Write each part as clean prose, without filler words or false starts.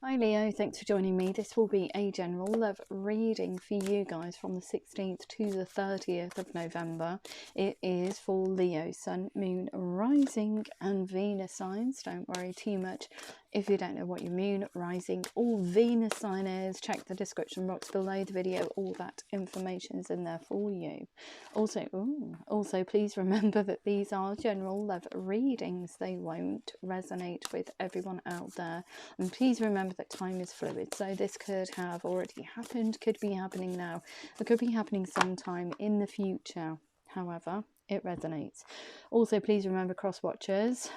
Hi Leo, thanks for joining me. This will be a general love reading for you guys from the 16th to the 30th of November. It is for Leo, Sun, Moon, Rising and Venus signs. Don't worry too much if you don't know what your Moon, Rising or Venus sign is. Check the description box below the video. All that information is in there for you. Also, please remember that these are general love readings. They won't resonate with everyone out there. And please remember that time is fluid, so this could have already happened, could be happening now, it could be happening sometime in the future. However, it resonates. Also, please remember, cross watchers,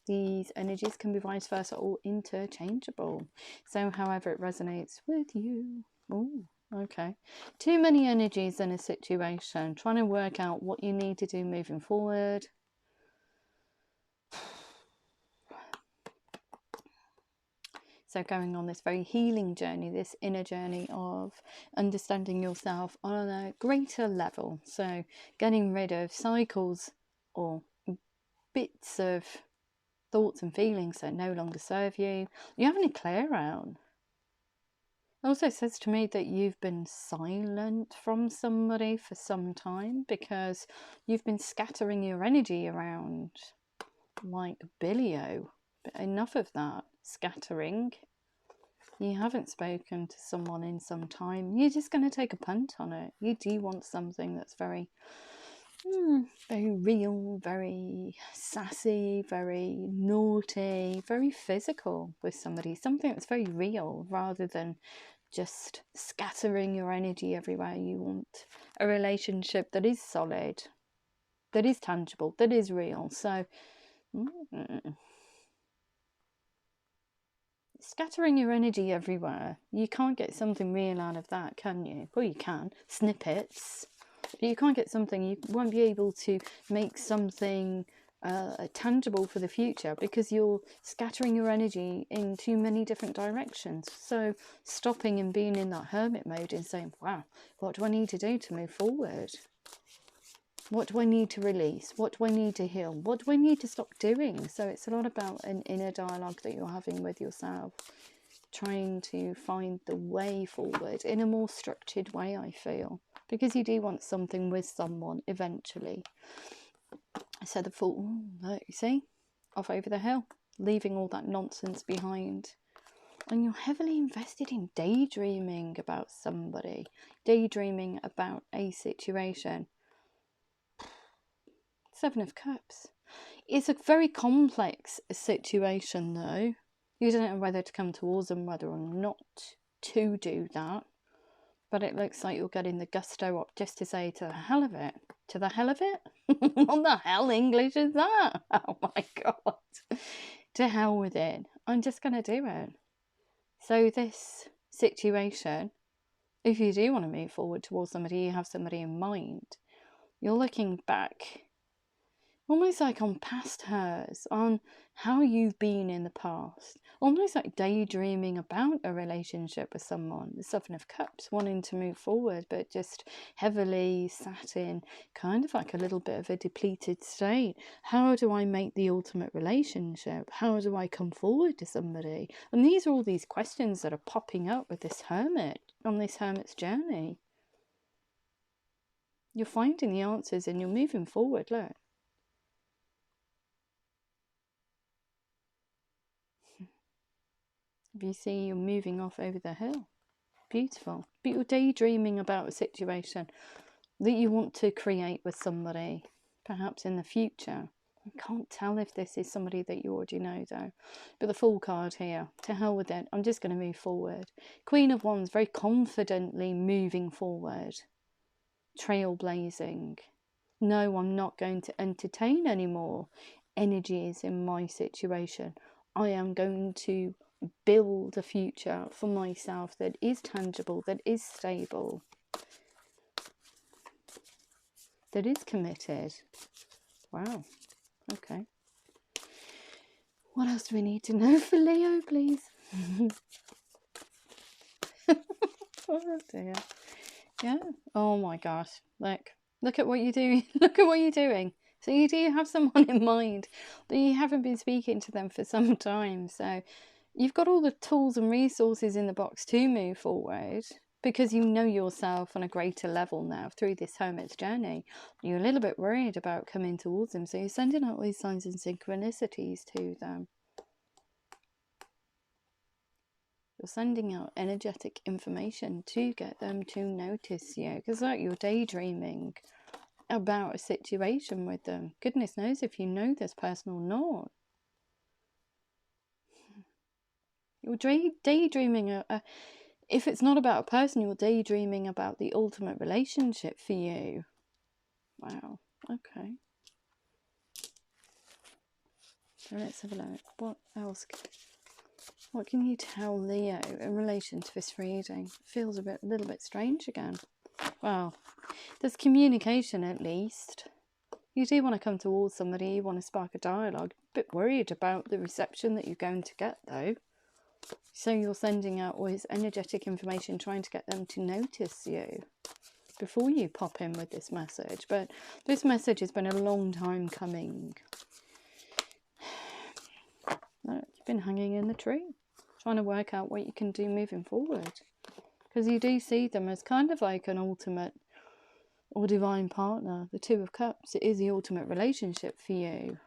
these energies can be vice versa or interchangeable. So however it resonates with you. Ooh, okay. Too many energies in a situation, trying to work out what you need to do moving forward. So going on this very healing journey, this inner journey of understanding yourself on a greater level. So getting rid of cycles or bits of thoughts and feelings that no longer serve you. You're having a clear out. It also says to me that you've been silent from somebody for some time because you've been scattering your energy around like Billio. But enough of that scattering. You haven't spoken to someone in some time. You're just going to take a punt on it. You do want something that's very real, very sassy, very naughty, very physical with somebody. Something that's very real rather than just scattering your energy everywhere. You want a relationship that is solid, that is tangible, that is real. So scattering your energy everywhere, you can't get something real out of that, can you? Well, you can, snippets, but you can't get something. You won't be able to make something tangible for the future because you're scattering your energy in too many different directions. So stopping and being in that hermit mode and saying, wow, what do I need to do to move forward? What do I need to release? What do I need to heal? What do I need to stop doing? So it's a lot about an inner dialogue that you're having with yourself, trying to find the way forward in a more structured way, I feel, because you do want something with someone eventually. So the Fool, look, you see, off over the hill, leaving all that nonsense behind. And you're heavily invested in daydreaming about somebody, daydreaming about a situation. Seven of Cups. It's a very complex situation though. You don't know whether to come towards them, whether or not to do that. But it looks like you're getting the gusto up just to say to the hell of it. To the hell of it? What the hell English is that? Oh my God. To hell with it. I'm just going to do it. So this situation, if you do want to move forward towards somebody, you have somebody in mind, you're looking back almost like on past hers, on how you've been in the past, almost like daydreaming about a relationship with someone. The Seven of Cups, wanting to move forward, but just heavily sat in kind of like a little bit of a depleted state. How do I make the ultimate relationship? How do I come forward to somebody? And these are all these questions that are popping up with this hermit on this hermit's journey. You're finding the answers and you're moving forward, look. You see, you're moving off over the hill. Beautiful. But you're daydreaming about a situation that you want to create with somebody, perhaps in the future. I can't tell if this is somebody that you already know though. But the Fool card here, to hell with it. I'm just going to move forward. Queen of Wands, very confidently moving forward. Trailblazing. No, I'm not going to entertain any more energies in my situation. I am going to build a future for myself that is tangible, that is stable, that is committed. Wow. Okay. What else do we need to know for Leo, please? Oh dear. Yeah. Oh my gosh. Look at what you're doing. Look at what you're doing. So you do have someone in mind, but you haven't been speaking to them for some time. So You've got all the tools and resources in the box to move forward because you know yourself on a greater level now through this hermit's journey. You're a little bit worried about coming towards them, so you're sending out all these signs and synchronicities to them. You're sending out energetic information to get them to notice you, because like you're daydreaming about a situation with them. Goodness knows if you know this person or not. You're daydreaming. If it's not about a person, you're daydreaming about the ultimate relationship for you. Wow. Okay. So let's have a look. What else? What can you tell Leo in relation to this reading? Feels a little bit strange again. Well, there's communication at least. You do want to come towards somebody, you want to spark a dialogue. A bit worried about the reception that you're going to get though. So you're sending out all this energetic information, trying to get them to notice you before you pop in with this message. But this message has been a long time coming. Look, you've been hanging in the tree, trying to work out what you can do moving forward. Because you do see them as kind of like an ultimate or divine partner. The Two of Cups, it is the ultimate relationship for you.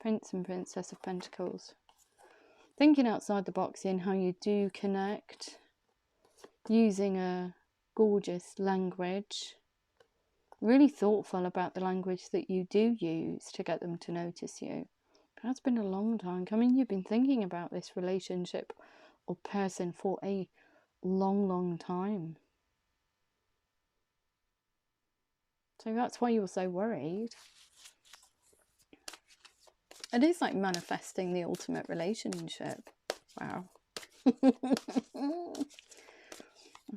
Prince and Princess of Pentacles. Thinking outside the box in how you do connect, using a gorgeous language. Really thoughtful about the language that you do use to get them to notice you. But that's been a long time coming. You've been thinking about this relationship or person for a long time. So that's why you're so worried. It is like manifesting the ultimate relationship. Wow. I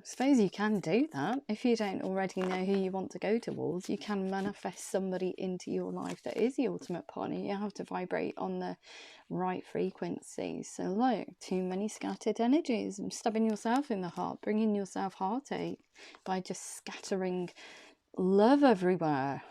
suppose you can do that. If you don't already know who you want to go towards, you can manifest somebody into your life that is the ultimate partner. You have to vibrate on the right frequency. So look, too many scattered energies and stabbing yourself in the heart, bringing yourself heartache by just scattering love everywhere.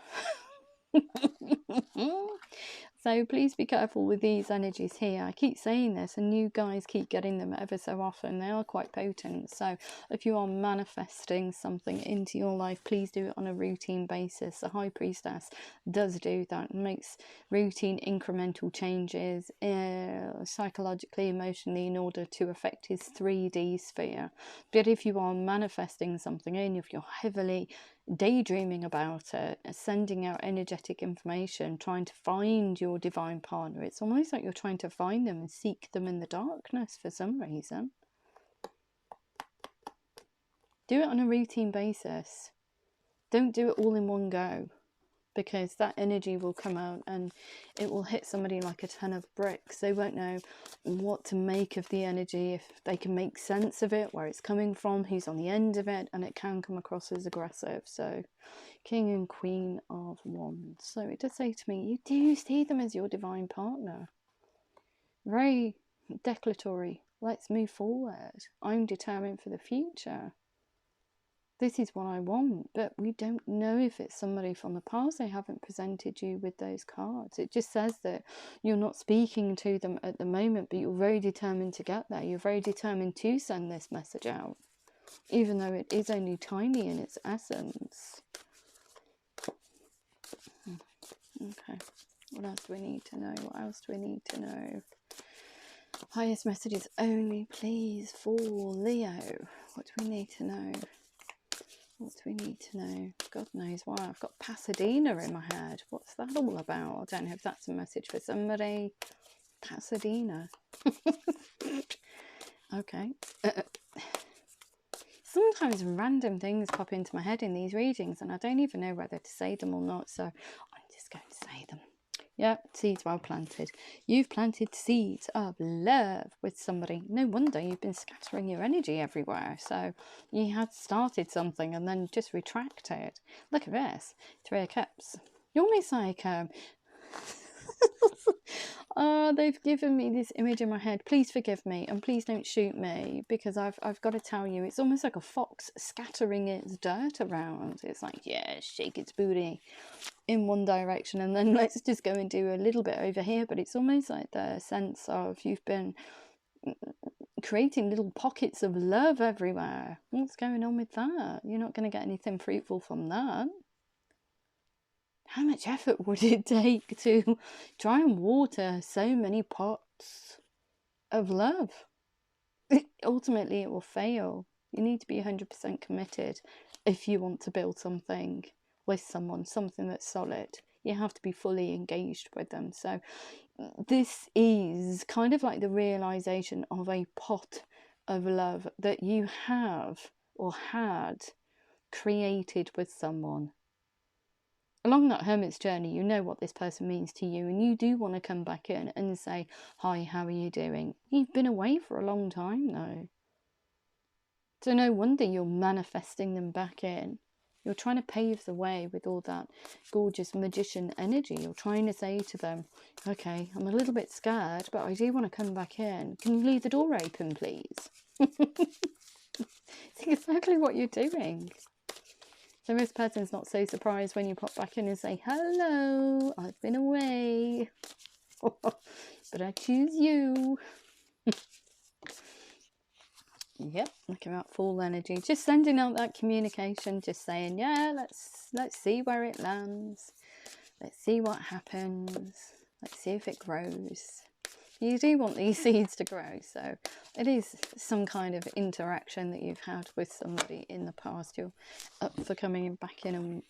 So please be careful with these energies here. I keep saying this and you guys keep getting them ever so often. They are quite potent. So if you are manifesting something into your life, please do it on a routine basis. The High Priestess does do that and makes routine incremental changes psychologically, emotionally, in order to affect his 3D sphere. But if you are manifesting something in, if you're heavily daydreaming about it, sending out energetic information, trying to find your divine partner, it's almost like you're trying to find them and seek them in the darkness for some reason. Do it on a routine basis. Don't do it all in one go, because that energy will come out and it will hit somebody like a ton of bricks. They won't know what to make of the energy, if they can make sense of it, where it's coming from, who's on the end of it, and it can come across as aggressive. So King and Queen of Wands. So it does say to me, you do see them as your divine partner. Very declaratory. Let's move forward. I'm determined for the future. This is what I want, but we don't know if it's somebody from the past. They haven't presented you with those cards. It just says that you're not speaking to them at the moment, but you're very determined to get there. You're very determined to send this message out, even though it is only tiny in its essence. Okay, what else do we need to know? What else do we need to know? Highest messages only, please, for Leo. What do we need to know? What do we need to know? God knows why. I've got Pasadena in my head. What's that all about? I don't know if that's a message for somebody. Pasadena. Okay. Sometimes random things pop into my head in these readings and I don't even know whether to say them or not. So I'm just going to say them. Yep, seeds well planted. You've planted seeds of love with somebody. No wonder you've been scattering your energy everywhere. So you had started something and then just retracted. Look at this. 3 of Cups. You're almost like Oh, they've given me this image in my head. Please forgive me and please don't shoot me, because I've got to tell you, it's almost like a fox scattering its dirt around. It's like, yeah, shake its booty in one direction and then let's just go and do a little bit over here. But it's almost like the sense of you've been creating little pockets of love everywhere. What's going on with that? You're not going to get anything fruitful from that. How much effort would it take to try and water so many pots of love? Ultimately, it will fail. You need to be 100% committed if you want to build something with someone, something that's solid. You have to be fully engaged with them. So this is kind of like the realization of a pot of love that you have or had created with someone. Along that hermit's journey, you know what this person means to you, and you do want to come back in and say, hi, how are you doing? You've been away for a long time though. So no wonder you're manifesting them back in. You're trying to pave the way with all that gorgeous magician energy. You're trying to say to them, okay, I'm a little bit scared, but I do want to come back in. Can you leave the door open, please? It's exactly what you're doing. So this person's not so surprised when you pop back in and say, hello, I've been away, but I choose you. Yep, looking at full energy, just sending out that communication, just saying, yeah, let's see where it lands. Let's see what happens. Let's see if it grows. You do want these seeds to grow, so it is some kind of interaction that you've had with somebody in the past. You're up for coming back in and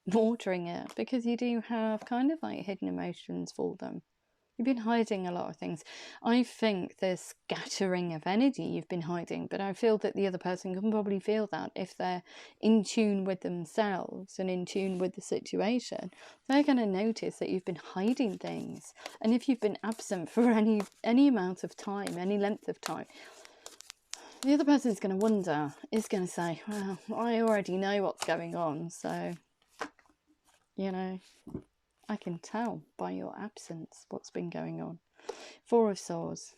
watering it, because you do have kind of like hidden emotions for them. You've been hiding a lot of things. I think there's scattering of energy you've been hiding, but I feel that the other person can probably feel that if they're in tune with themselves and in tune with the situation. They're going to notice that you've been hiding things. And if you've been absent for any amount of time, any length of time, the other person's going to wonder, is going to say, well, I already know what's going on, so, you know, I can tell by your absence what's been going on. Four of Swords.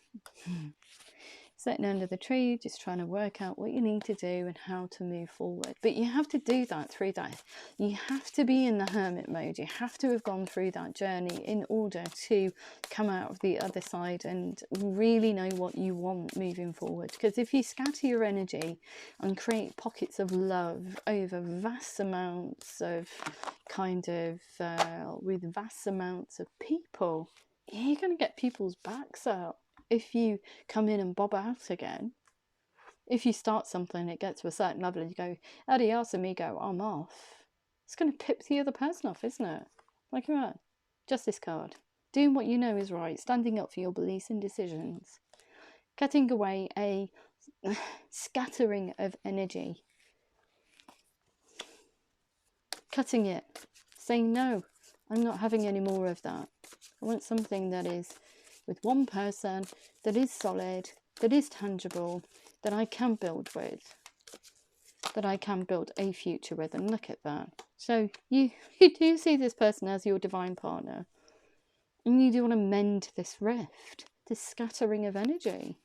Sitting under the tree, just trying to work out what you need to do and how to move forward. But you have to do that through that. You have to be in the hermit mode. You have to have gone through that journey in order to come out of the other side and really know what you want moving forward. Because if you scatter your energy and create pockets of love over vast amounts of with vast amounts of people, you're going to get people's backs out. If you come in and bob out again, if you start something, it gets to a certain level and you go, adios amigo, I'm off. It's going to pip the other person off, isn't it? Like that. Justice card. Doing what you know is right. Standing up for your beliefs and decisions. Cutting away a scattering of energy. Cutting it. Saying, no, I'm not having any more of that. I want something that is with one person, that is solid, that is tangible, that I can build with, that I can build a future with. And look at that. So you do see this person as your divine partner, and you do want to mend this rift, this scattering of energy.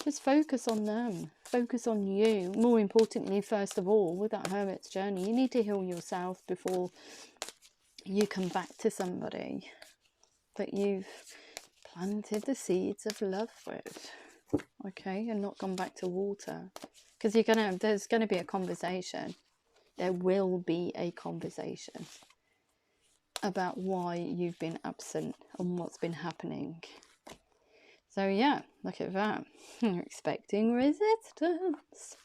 Just focus on them, focus on you. More importantly, first of all, with that hermit's journey, you need to heal yourself before you come back to somebody that you've planted the seeds of love with, okay, and not gone back to water. Because there's gonna be a conversation. There will be a conversation about why you've been absent and what's been happening. So yeah, look at that. You're expecting resistance.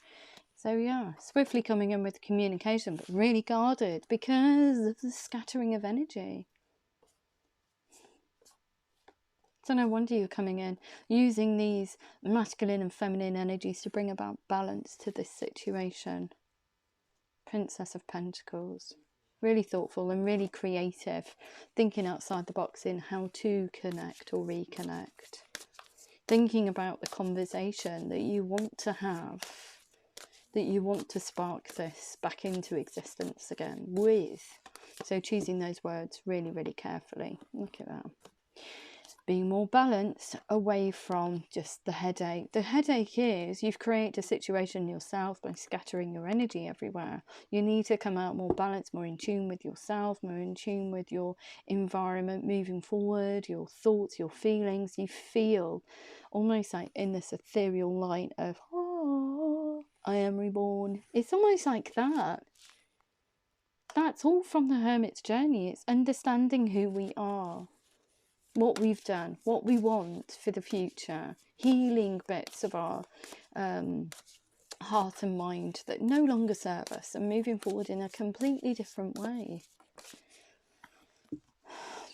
So yeah, swiftly coming in with communication, but really guarded because of the scattering of energy. So no wonder you're coming in using these masculine and feminine energies to bring about balance to this situation. Princess of Pentacles. Really thoughtful and really creative. Thinking outside the box in how to connect or reconnect. Thinking about the conversation that you want to have. That you want to spark this back into existence again with. So choosing those words really, really carefully. Look at that. Being more balanced, away from just the headache. The headache is you've created a situation yourself by scattering your energy everywhere. You need to come out more balanced, more in tune with yourself, more in tune with your environment moving forward, your thoughts, your feelings. You feel almost like in this ethereal light of, oh, I am reborn. It's almost like that. That's all from the Hermit's journey. It's understanding who we are, what we've done, what we want for the future, healing bits of our heart and mind that no longer serve us, and moving forward in a completely different way.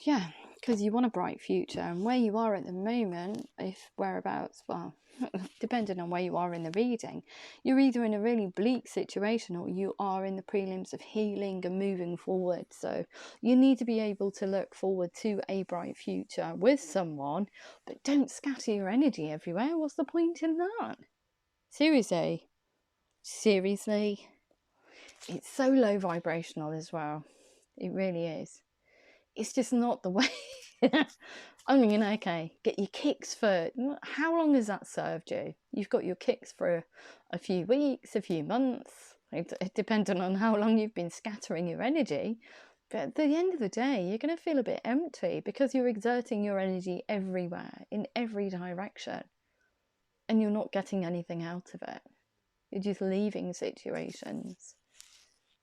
Yeah, because you want a bright future, and where you are at the moment, if whereabouts, well, depending on where you are in the reading, you're either in a really bleak situation or you are in the prelims of healing and moving forward. So you need to be able to look forward to a bright future with someone, but don't scatter your energy everywhere. What's the point in that? Seriously, it's so low vibrational as well. It really is. It's just not the way. I mean, okay, get your kicks for, how long has that served you? You've got your kicks for a few weeks, a few months, depending on how long you've been scattering your energy. But at the end of the day, you're going to feel a bit empty because you're exerting your energy everywhere, in every direction, and you're not getting anything out of it. You're just leaving situations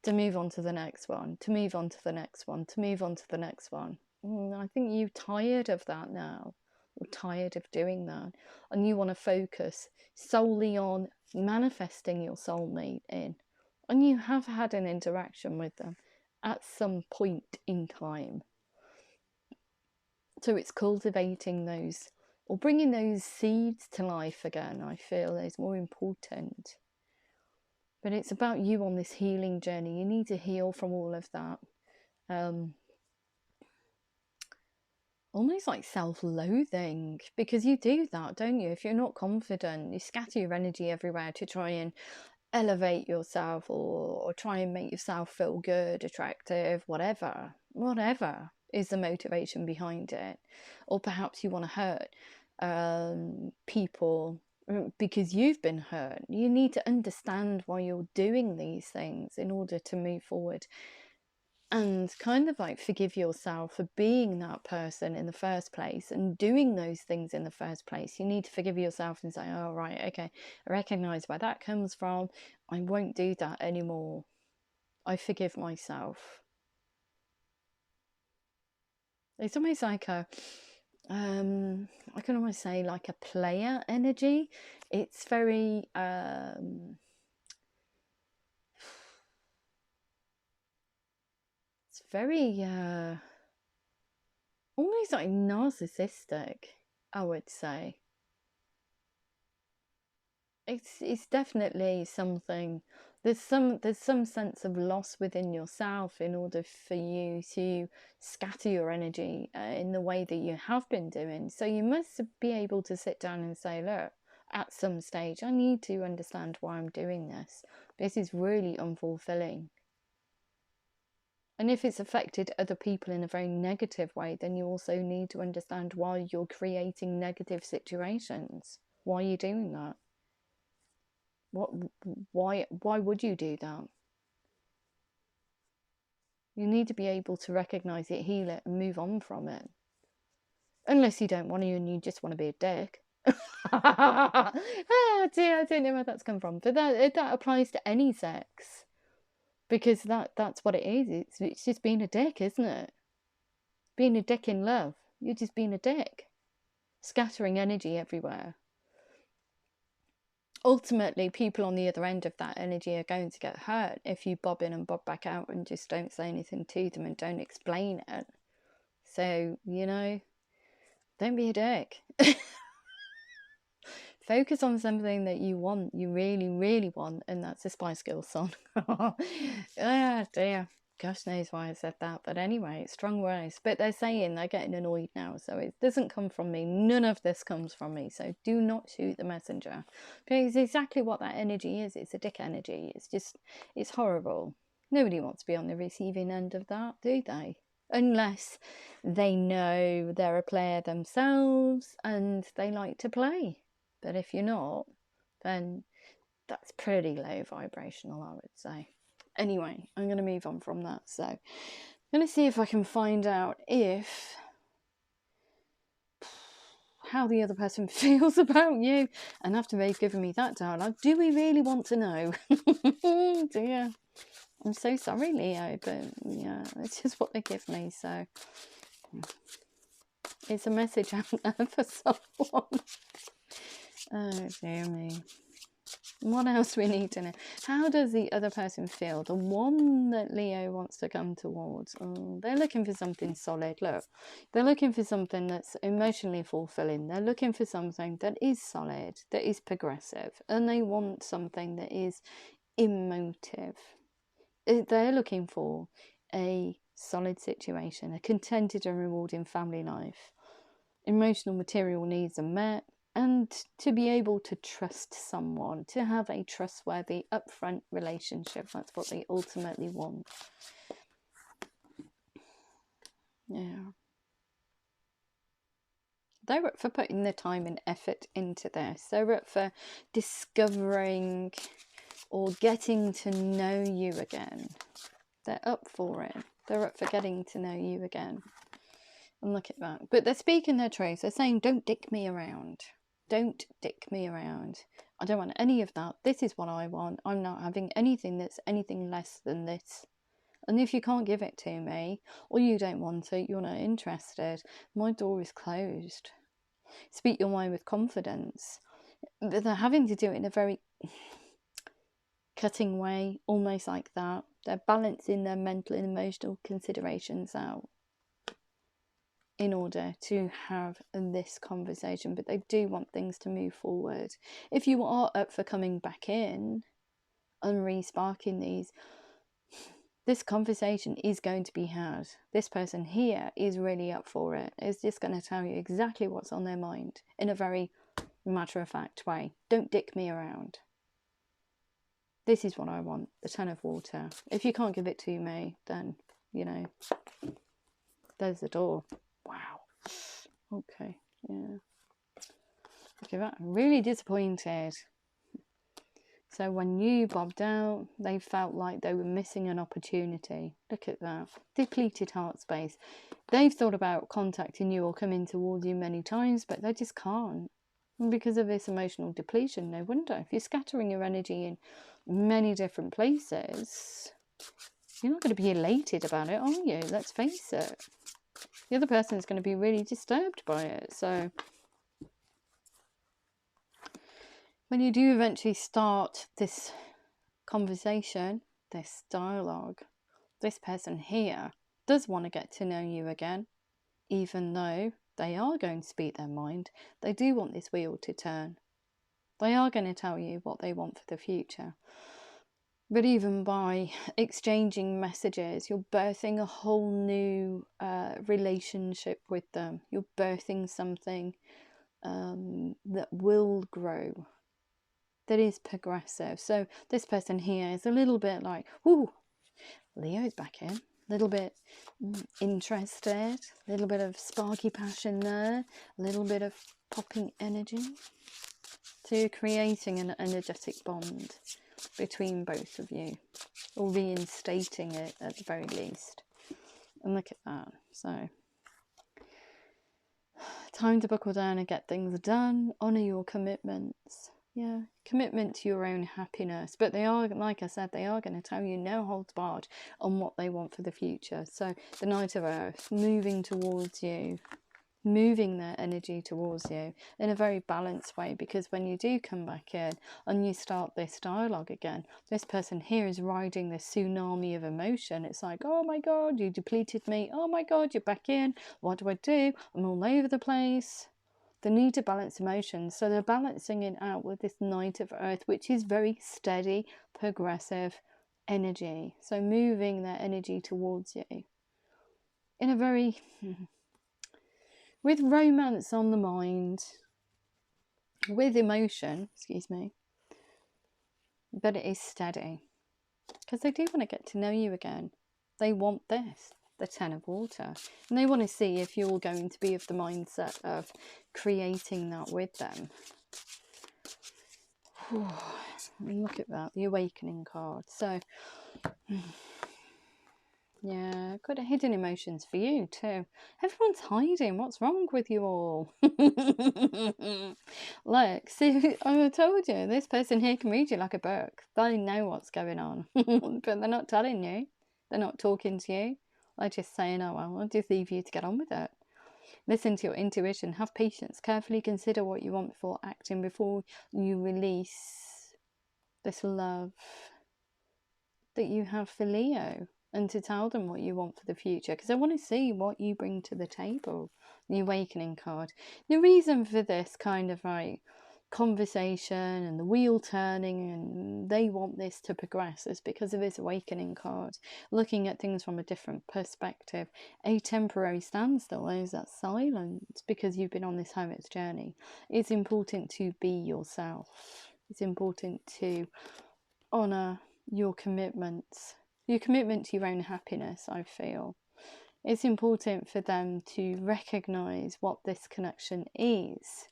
to move on to the next one, to move on to the next one, to move on to the next one. I think you're tired of that now. You're tired of doing that. And you want to focus solely on manifesting your soulmate in. And you have had an interaction with them at some point in time. So it's cultivating those, or bringing those seeds to life again, I feel is more important. But it's about you on this healing journey. You need to heal from all of that. Almost like self-loathing, because you do that, don't you? If you're not confident, you scatter your energy everywhere to try and elevate yourself, or try and make yourself feel good, attractive, whatever is the motivation behind it. Or perhaps you want to hurt people because you've been hurt. You need to understand why you're doing these things in order to move forward, and kind of like forgive yourself for being that person in the first place and doing those things in the first place. You need to forgive yourself and say, oh, right, okay, I recognise where that comes from. I won't do that anymore. I forgive myself. It's almost like a, I can almost say like a player energy. It's very, almost like narcissistic, I would say. It's definitely something. There's some sense of loss within yourself in order for you to scatter your energy in the way that you have been doing. So you must be able to sit down and say, look, at some stage I need to understand why I'm doing this. This is really unfulfilling. And if it's affected other people in a very negative way, then you also need to understand why you're creating negative situations. Why are you doing that? Why would you do that? You need to be able to recognise it, heal it, and move on from it. Unless you don't want to and you just want to be a dick. Ah, dear, I don't know where that's come from. But that applies to any sex. Because that's what it is. It's just being a dick, isn't it? Being a dick in love. You're just being a dick. Scattering energy everywhere. Ultimately, people on the other end of that energy are going to get hurt if you bob in and bob back out and just don't say anything to them and don't explain it. So, you know, don't be a dick. Focus on something that you want, you really, really want, and that's a Spice Girls song. Ah, dear. Gosh knows why I said that. But anyway, strong words. But they're saying they're getting annoyed now. So it doesn't come from me. None of this comes from me. So do not shoot the messenger. Because exactly what that energy is. It's a dick energy. It's just, it's horrible. Nobody wants to be on the receiving end of that, do they? Unless they know they're a player themselves and they like to play. But if you're not, then that's pretty low vibrational, I would say. Anyway, I'm going to move on from that. So I'm going to see if I can find out how the other person feels about you. And after they've given me that dialogue, do we really want to know? Dear. I'm so sorry, Leo, but yeah, it's just what they give me. So it's a message out there for someone. Oh, dear me. What else we need to know? How does the other person feel? The one that Leo wants to come towards. Oh, they're looking for something solid. Look, they're looking for something that's emotionally fulfilling. They're looking for something that is solid, that is progressive. And they want something that is emotive. They're looking for a solid situation, a contented and rewarding family life. Emotional material needs are met. And to be able to trust someone, to have a trustworthy, upfront relationship. That's what they ultimately want. Yeah. They're up for putting the time and effort into this. They're up for discovering or getting to know you again. They're up for it. They're up for getting to know you again. And look at that. But they're speaking their truth. They're saying, don't dick me around. Don't dick me around. I don't want any of that. This is what I want. I'm not having anything that's anything less than this. And if you can't give it to me, or you don't want it, you're not interested, my door is closed. Speak your mind with confidence. But they're having to do it in a very cutting way, almost like that. They're balancing their mental and emotional considerations out in order to have this conversation, but they do want things to move forward. If you are up for coming back in and re-sparking these, this conversation is going to be had. This person here is really up for it. It's just going to tell you exactly what's on their mind in a very matter-of-fact way. Don't dick me around. This is what I want, the Ten of Water. If you can't give it to me, then, you know, there's the door. Wow. Okay. Yeah. Look at that. I'm really disappointed. So when you bobbed out, they felt like they were missing an opportunity. Look at that. Depleted heart space. They've thought about contacting you or coming towards you many times, but they just can't. And because of this emotional depletion, no wonder. If you're scattering your energy in many different places, you're not going to be elated about it, are you? Let's face it. The other person is going to be really disturbed by it. So when you do eventually start this conversation, this dialogue, this person here does want to get to know you again. Even though they are going to speak their mind, they do want this wheel to turn. They are going to tell you what they want for the future. But even by exchanging messages, you're birthing a whole new relationship with them. You're birthing something that will grow, that is progressive. So this person here is a little bit like, ooh, Leo's back in. A little bit interested, a little bit of sparky passion there, a little bit of popping energy. So you're creating an energetic bond between both of you, or reinstating it at the very least. And look at that. So time to buckle down and get things done. Honour your commitments. Yeah, commitment to your own happiness. But they are, like I said, they are going to tell you no holds barred on what they want for the future. So the Knight of Earth moving towards you, moving their energy towards you in a very balanced way, because when you do come back in and you start this dialogue again, this person here is riding this tsunami of emotion. It's like, oh my god, you depleted me, oh my god, you're back in, what do I do, I'm all over the place. They need to balance emotions, so they're balancing it out with this Knight of Earth, which is very steady, progressive energy. So moving their energy towards you in a very with romance on the mind, with emotion, excuse me, but it is steady. because they do want to get to know you again. They want this, the Ten of Water, and they want to see if you're going to be of the mindset of creating that with them. Look at that, the Awakening card. So yeah, got hidden emotions for you too. Everyone's hiding. What's wrong with you all? Look, see, I told you, this person here can read you like a book. They know what's going on, but they're not telling you. They're not talking to you. They're just saying, oh, well, I'll just leave you to get on with it. Listen to your intuition. Have patience. Carefully consider what you want before acting, before you release this love that you have for Leo. And to tell them what you want for the future, because I want to see what you bring to the table. The Awakening card. The reason for this kind of like conversation and the wheel turning, and they want this to progress, is because of this Awakening card. Looking at things from a different perspective. A temporary standstill is that silence, because you've been on this hermit's journey. It's important to be yourself. It's important to honour your commitments. Your commitment to your own happiness, I feel. It's important for them to recognise what this connection is.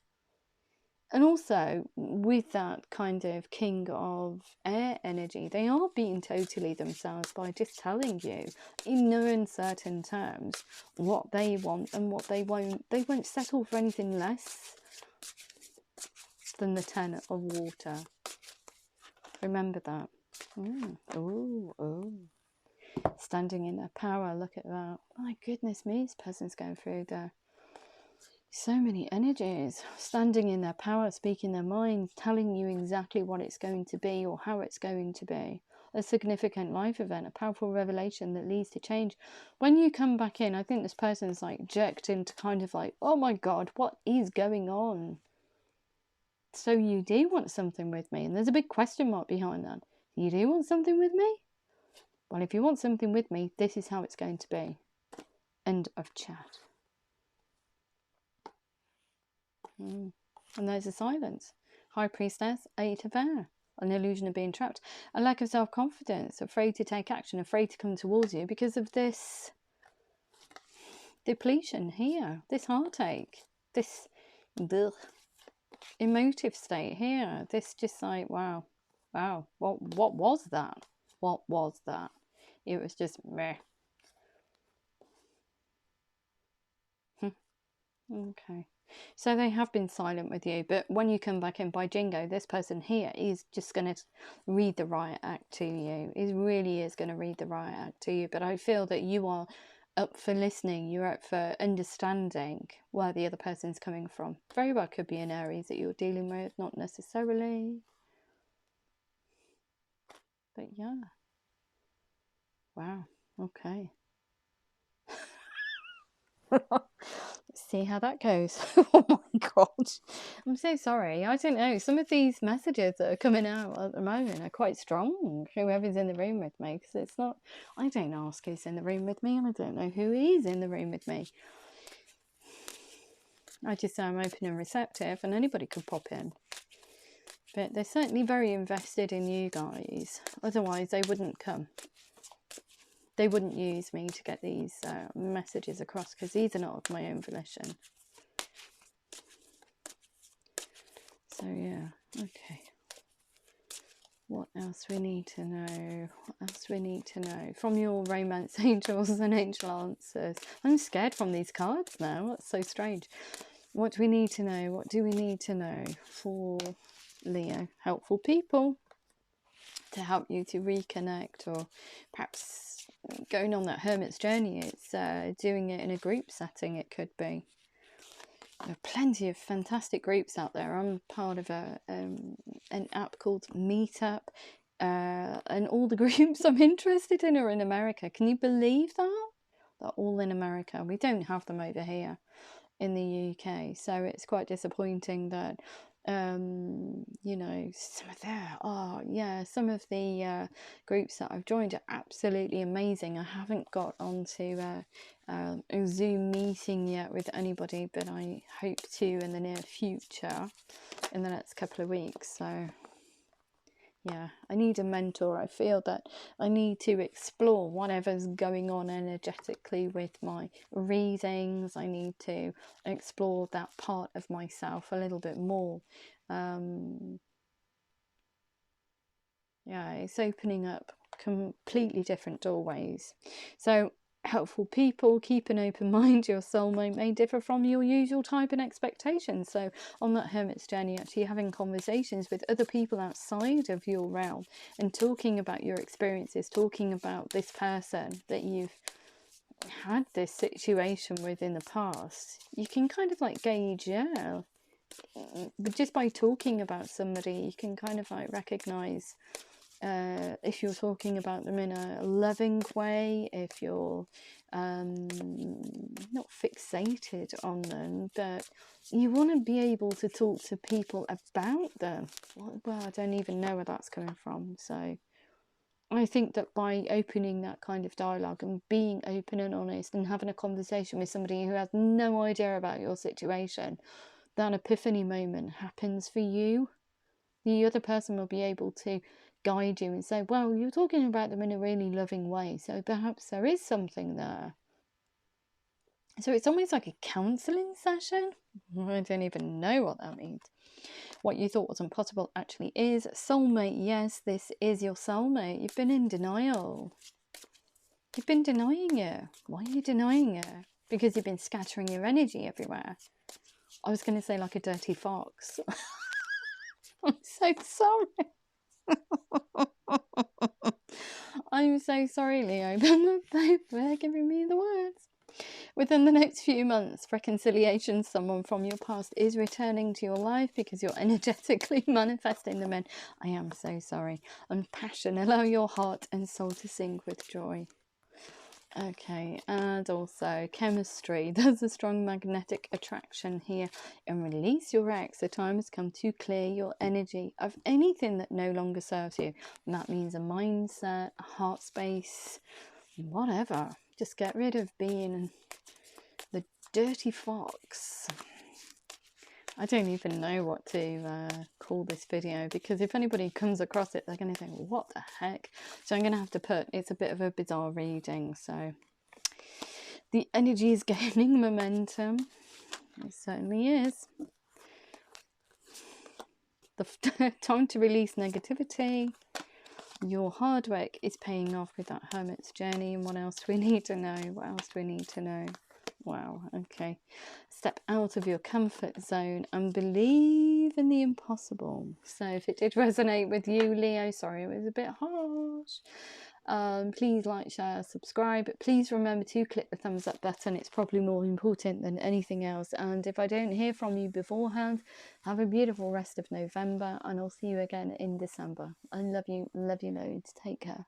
And also, with that kind of King of Air energy, they are being totally themselves by just telling you, in no uncertain terms, what they want and what they won't. They won't settle for anything less than the Ten of Water. Remember that. Oh. Standing in their power, look at that. My goodness me, this person's going through so many energies. Standing in their power, speaking their mind, telling you exactly what it's going to be or how it's going to be. A significant life event, a powerful revelation that leads to change. When you come back in, I think this person's like jerked into kind of like, oh my God, what is going on? So you do want something with me? And there's a big question mark behind that. You do want something with me? Well, if you want something with me, this is how it's going to be. End of chat. And there's a silence. High Priestess, Eight of Air. An illusion of being trapped. A lack of self-confidence. Afraid to take action. Afraid to come towards you because of this depletion here. This heartache. This emotive state here. This just like, wow. What was that? What was that? It was just meh. Okay. So they have been silent with you, but when you come back in, by jingo, this person here is just going to read the riot act to you. It really is going to read the riot act to you. But I feel that you are up for listening. You're up for understanding where the other person's coming from. Very well could be an Aries that you're dealing with, not necessarily. But yeah. Wow. Okay. See how that goes. Oh my God. I'm so sorry. I don't know. Some of these messages that are coming out at the moment are quite strong. Whoever's in the room with me. Because it's not... I don't ask who's in the room with me. And I don't know who is in the room with me. I just say I'm open and receptive. And anybody could pop in. But they're certainly very invested in you guys. Otherwise they wouldn't come. They wouldn't use me to get these messages across, because these are not of my own volition. So yeah, okay. What else we need to know? What else we need to know? From your romance angels and angel answers. I'm scared from these cards now. That's so strange. What do we need to know? What do we need to know for Leo? Helpful people to help you to reconnect, or perhaps going on that hermit's journey. It's doing it in a group setting. It could be. There are plenty of fantastic groups out there. I'm part of an app called Meetup, and all the groups I'm interested in are in America. Can you believe that? They're all in America. We don't have them over here in the UK, so it's quite disappointing that you know, some of the groups that I've joined are absolutely amazing. I haven't got onto a Zoom meeting yet with anybody, but I hope to in the near future, in the next couple of weeks. So Yeah, I need a mentor. I feel that I need to explore whatever's going on energetically with my readings. I need to explore that part of myself a little bit more. Yeah, it's opening up completely different doorways. So, helpful people, keep an open mind. Your soulmate may differ from your usual type and expectations. So on that hermit's journey, actually having conversations with other people outside of your realm and talking about your experiences, talking about this person that you've had this situation with in the past, you can kind of like gauge, yeah, but just by talking about somebody, you can kind of like recognize if you're talking about them in a loving way, if you're not fixated on them, but you want to be able to talk to people about them. Well, I don't even know where that's coming from. So I think that by opening that kind of dialogue and being open and honest and having a conversation with somebody who has no idea about your situation, that epiphany moment happens for you. The other person will be able to guide you and say, well, you're talking about them in a really loving way, so perhaps there is something there. So it's almost like a counselling session. I don't even know what that means. What you thought wasn't possible actually is. Soulmate, yes, this is your soulmate. You've been in denial. You've been denying it. Why are you denying it? Because you've been scattering your energy everywhere. I was going to say like a dirty fox. I'm so sorry. I'm so sorry, Leo, but they're giving me the words. Within the next few months, reconciliation, someone from your past is returning to your life because you're energetically manifesting them in. I am so sorry. And passion, allow your heart and soul to sing with joy. Okay, and also chemistry. There's a strong magnetic attraction here. And release your ex. The time has come to clear your energy of anything that no longer serves you. And that means a mindset, a heart space, whatever. Just get rid of being the dirty fox. I don't even know what to call this video, because if anybody comes across it, they're going to think, what the heck? So I'm going to have to put, it's a bit of a bizarre reading. So the energy is gaining momentum. It certainly is. The time to release negativity. Your hard work is paying off with that hermit's journey. And what else do we need to know? What else do we need to know? Wow, okay. Step out of your comfort zone and believe in the impossible. So if it did resonate with you, Leo, sorry it was a bit harsh. Please like, share, subscribe. Please remember to click the thumbs up button. It's probably more important than anything else. And if I don't hear from you beforehand, have a beautiful rest of November, and I'll see you again in December. I love you loads. Take care.